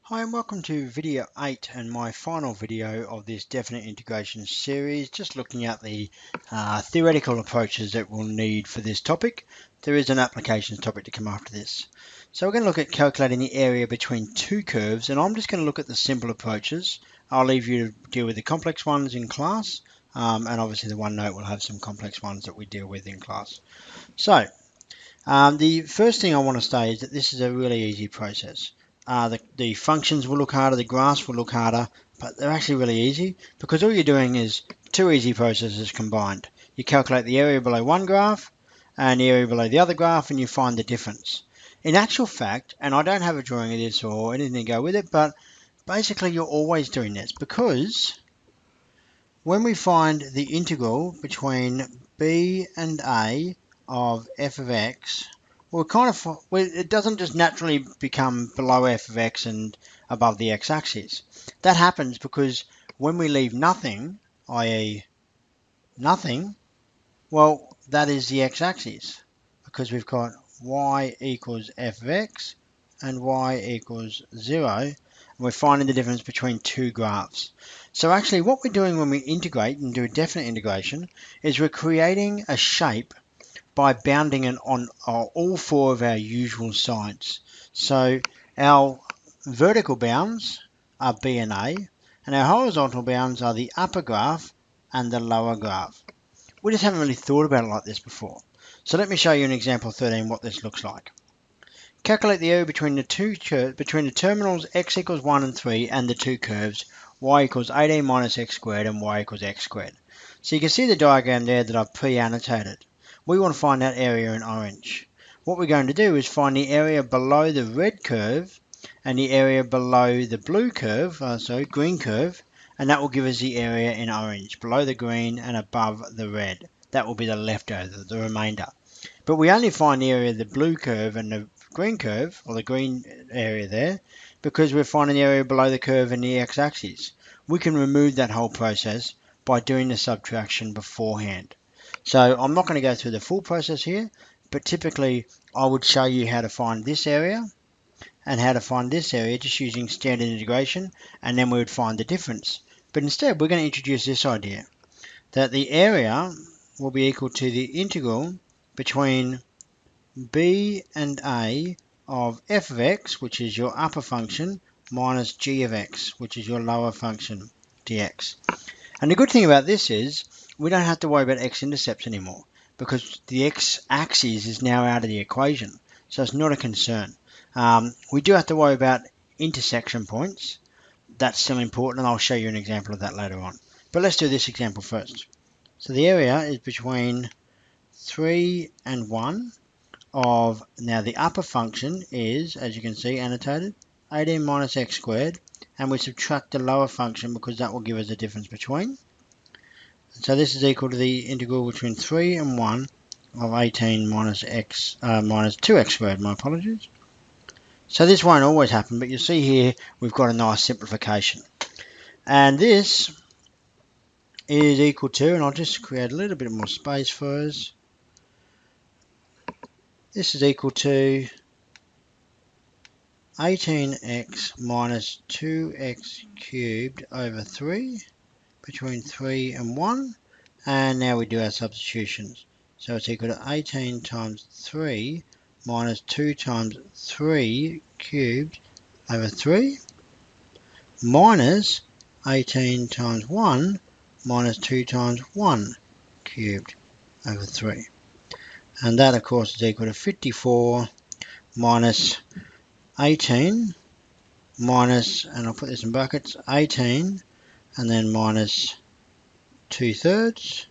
Hi and welcome to video 8 and my final video of this definite integration series, just looking at the theoretical approaches that we'll need for this topic. There is an applications topic to come after this. So we're going to look at calculating the area between two curves, and I'm just going to look at the simple approaches. I'll leave you to deal with the complex ones in class, and obviously the OneNote will have some complex ones that we deal with in class. So the first thing I want to say is that this is a really easy process. The functions will look harder, the graphs will look harder, but they're actually really easy because all you're doing is two easy processes combined. You calculate the area below one graph and the area below the other graph, and you find the difference. In actual fact, and I don't have a drawing of this or anything to go with it, but basically you're always doing this because when we find the integral between b and a of f of x, it doesn't just naturally become below f of x and above the x-axis. That happens because when we leave nothing, i.e. nothing, well, that is the x-axis because we've got y equals f of x and y equals 0, and we're finding the difference between two graphs. So actually what we're doing when we integrate and do a definite integration is we're creating a shape by bounding it on all four of our usual sides. So our vertical bounds are b and a, and our horizontal bounds are the upper graph and the lower graph. We just haven't really thought about it like this before. So let me show you in example 13 what this looks like. Calculate the area between the terminals x equals 1 and 3 and the two curves y equals 18 minus x squared and y equals x squared. So you can see the diagram there that I've pre-annotated. We want to find that area in orange. What we're going to do is find the area below the red curve and the area below the blue curve, green curve, and that will give us the area in orange, below the green and above the red. That will be the leftover, the remainder. But we only find the area of the blue curve and the green curve, or the green area there, because we're finding the area below the curve and the x-axis. We can remove that whole process by doing the subtraction beforehand. So I'm not going to go through the full process here, but typically I would show you how to find this area and how to find this area just using standard integration, and then we would find the difference. But instead we're going to introduce this idea that the area will be equal to the integral between b and a of f of x, which is your upper function, minus g of x, which is your lower function, dx. And the good thing about this is we don't have to worry about x-intercepts anymore because the x-axis is now out of the equation, so it's not a concern. We do have to worry about intersection points. That's still important, and I'll show you an example of that later on. But let's do this example first. So the area is between 3 and 1 of, now the upper function is, as you can see, annotated, 18 minus x squared, and we subtract the lower function because that will give us the difference between. So this is equal to the integral between 3 and 1 of 18 minus 2x squared, my apologies. So this won't always happen, but you see here we've got a nice simplification. And this is equal to, and I'll just create a little bit more space for us. This is equal to 18x minus 2x cubed over 3 between 3 and 1, and now we do our substitutions. So it's equal to 18 times 3 minus 2 times 3 cubed over 3 minus 18 times 1 minus 2 times 1 cubed over 3. And that of course is equal to 54 minus 18 minus, and I'll put this in brackets, 18 and then minus 2/3,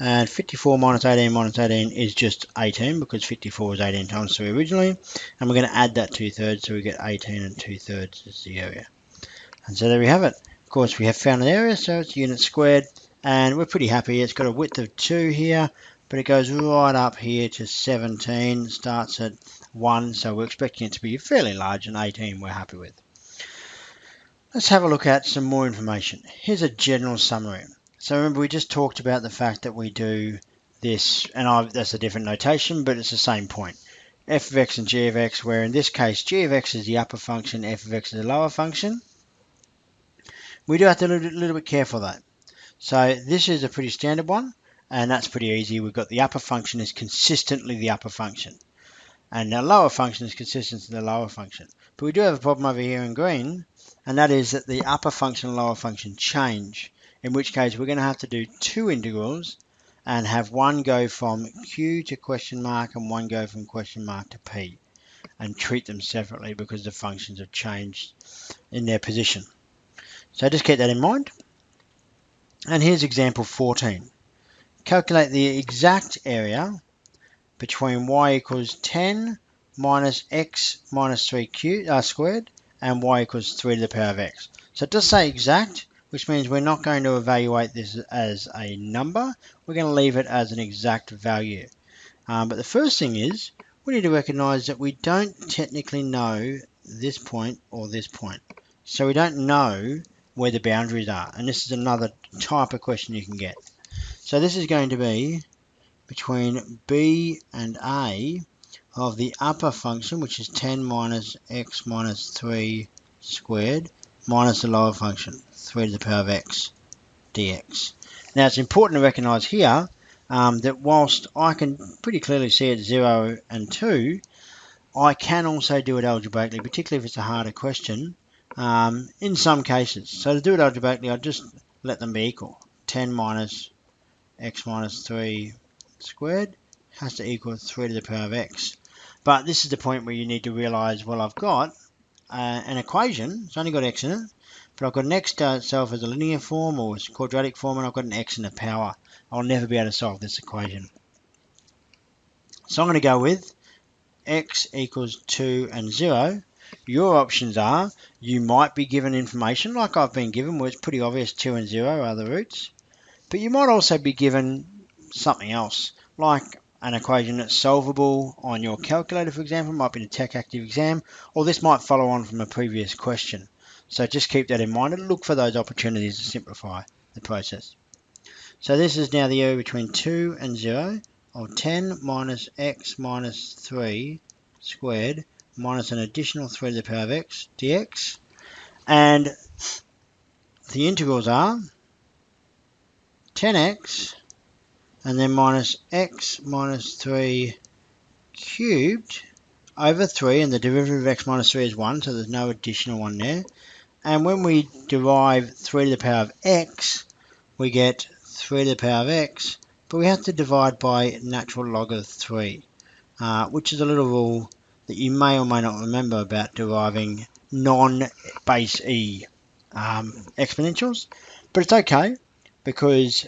and 54 minus 18 is just 18 because 54 is 18 times 3 originally, and we're going to add that 2/3, so we get 18 and 2/3 is the area. And so there we have it. Of course we have found an area, so it's units squared, and we're pretty happy. It's got a width of 2 here, but it goes right up here to 17, starts at 1, so we're expecting it to be fairly large, and 18 we're happy with. Let's have a look at some more information. Here's a general summary. So remember we just talked about the fact that we do this, and that's a different notation, but it's the same point. f of x and g of x, where in this case g of x is the upper function, f of x is the lower function. We do have to be a little bit careful though. So this is a pretty standard one, and that's pretty easy. We've got the upper function is consistently the upper function, and the lower function is consistent to the lower function. But we do have a problem over here in green, and that is that the upper function and lower function change, in which case we're going to have to do two integrals and have one go from q to question mark and one go from question mark to p, and treat them separately because the functions have changed in their position. So just keep that in mind. And here's example 14. Calculate the exact area between y equals 10 minus x minus 3 squared and y equals 3 to the power of x. So it does say exact, which means we're not going to evaluate this as a number. We're going to leave it as an exact value. But the first thing is we need to recognize that we don't technically know this point or this point. So we don't know where the boundaries are. And this is another type of question you can get. So this is going to be between b and a of the upper function, which is 10 minus x minus 3 squared, minus the lower function, 3 to the power of x dx. Now it's important to recognize here that whilst I can pretty clearly see it 0 and 2, I can also do it algebraically, particularly if it's a harder question, in some cases. So to do it algebraically, I just let them be equal. 10 minus x minus 3 squared has to equal 3 to the power of x. But this is the point where you need to realize, well, I've got an equation. It's only got x in it, but I've got an x to itself as a linear form or as a quadratic form, and I've got an x in the power. I'll never be able to solve this equation. So I'm going to go with x equals 2 and 0. Your options are, you might be given information like I've been given, where it's pretty obvious 2 and 0 are the roots. But you might also be given something else, like an equation that's solvable on your calculator, for example. It might be in a Tech Active exam, or this might follow on from a previous question. So just keep that in mind and look for those opportunities to simplify the process. So this is now the area between 2 and 0 of 10 minus x minus 3 squared minus an additional 3 to the power of x dx. And the integrals are 10x and then minus x minus 3 cubed over 3, and the derivative of x minus 3 is 1, so there's no additional one there. And when we derive 3 to the power of x, we get 3 to the power of x, but we have to divide by natural log of 3, which is a little rule that you may or may not remember about deriving non-base e exponentials, but it's okay, because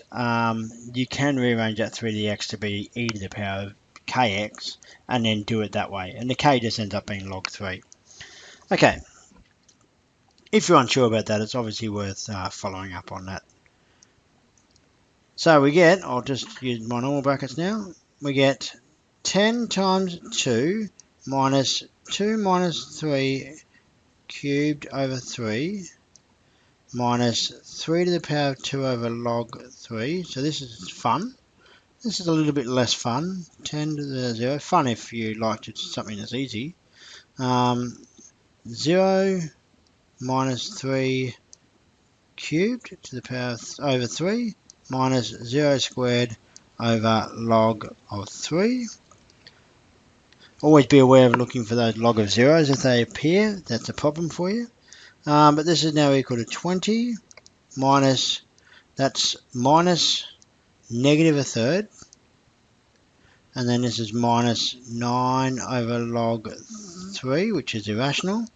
you can rearrange that 3 to the x to be e to the power of kx and then do it that way, and the k just ends up being log 3. Okay, if you're unsure about that, it's obviously worth following up on that. So we get, I'll just use my normal brackets now, we get 10 times 2 minus 2 minus 3 cubed over 3 minus 3 to the power of 2 over log 3. So this is fun. This is a little bit less fun. 10 to the 0. Fun if you liked it, something that's easy. 0 minus 3 cubed to the power over 3 minus 0 squared over log of 3. Always be aware of looking for those log of zeros if they appear. That's a problem for you. But this is now equal to 20 minus, that's minus negative a third, and then this is minus 9 over log 3, which is irrational,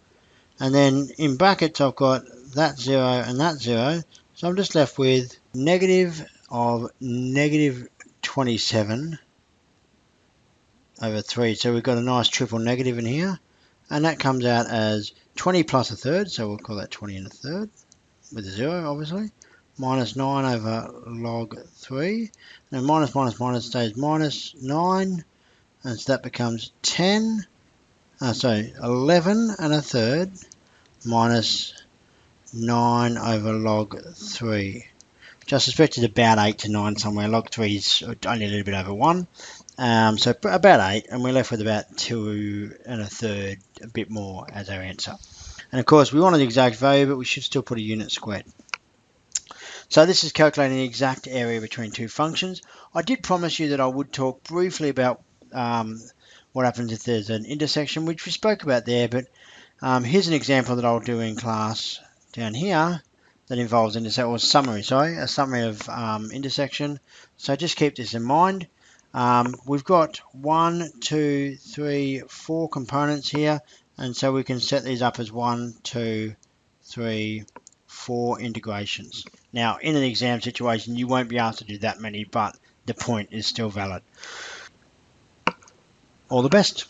and then in brackets I've got that 0 and that 0, so I'm just left with negative of negative 27 over 3. So we've got a nice triple negative in here, and that comes out as 20 plus a third, so we'll call that 20 and a third, with a 0 obviously, minus 9 over log 3, and minus minus minus stays minus 9, and so that becomes 11 and a third minus 9 over log 3, which I suspect is about 8 to 9 somewhere. Log 3 is only a little bit over 1, So about 8, and we're left with about 2 1/3, a bit more as our answer. And of course, we want the exact value, but we should still put a unit squared. So this is calculating the exact area between two functions. I did promise you that I would talk briefly about what happens if there's an intersection, which we spoke about there, but here's an example that I'll do in class down here that involves a summary of intersection. So just keep this in mind. We've got 1, 2, 3, 4 components here, and so we can set these up as 1, 2, 3, 4 integrations. Now, in an exam situation, you won't be able to do that many, but the point is still valid. All the best.